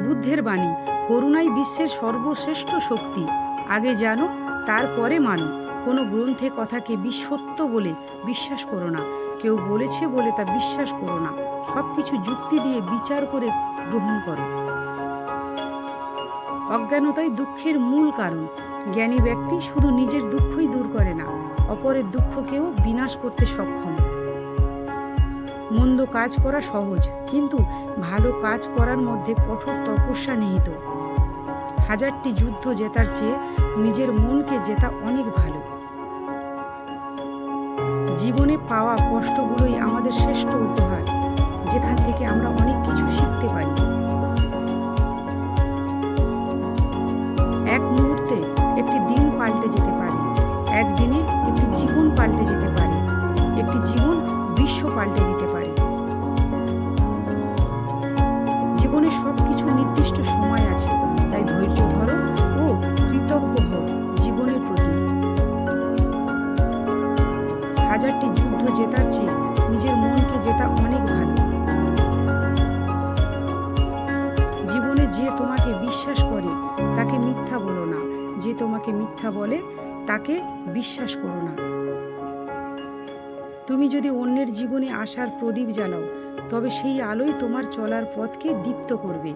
বুদ্ধের বাণী, করুণাই বিশ্বের সর্বশ্রেষ্ঠ শক্তি। আগে জানো, তারপরে মানো। কোনো গ্রন্থে কথাকে সত্য বলে বিশ্বাস করো না। কেউ বলেছে বলে তা বিশ্বাস করো না। সব কিছু যুক্তি দিয়ে বিচার করে গ্রহণ করো। অজ্ঞানতাই দুঃখের মূল কারণ। জ্ঞানী ব্যক্তি শুধু নিজের দুঃখই দূর করে না, অপরের দুঃখকেও বিনাশ করতে সক্ষম। মন্দ কাজ করা সহজ, কিন্তু ভালো কাজ করার মধ্যে কঠোর তপস্যা নিহিত। হাজারটি যুদ্ধ জেতার চেয়ে নিজের মনকে জেতা অনেক ভালো। জীবনে পাওয়া কষ্টগুলোই আমাদের শ্রেষ্ঠ উপহার, যেখান থেকে আমরা অনেক কিছু শিখতে পারি। এক মুহূর্তে একটি দিন পাল্টে যেতে পারে, একদিনে একটি জীবন পাল্টে যেতে পারে, একটি জীবন বিশ্ব পাল্টে দিতে পারে। জীবনে সবকিছু নির্দিষ্ট সময় আছে, তাই ধৈর্য ধরো ও কৃতজ্ঞ হও জীবনের প্রতি। হাজারটি যুদ্ধ জেতার চেয়ে নিজের মনকে জেতা অনেক ভালো। জীবনে যে তোমাকে বিশ্বাস করে তাকে মিথ্যা বলো না, যে তোমাকে মিথ্যা বলে তাকে বিশ্বাস করো না। তুমি যদি অন্যের জীবনে আশার প্রদীপ জ্বালাও, তবে সেই আলোই তোমার চলার পথকে দীপ্ত করবে।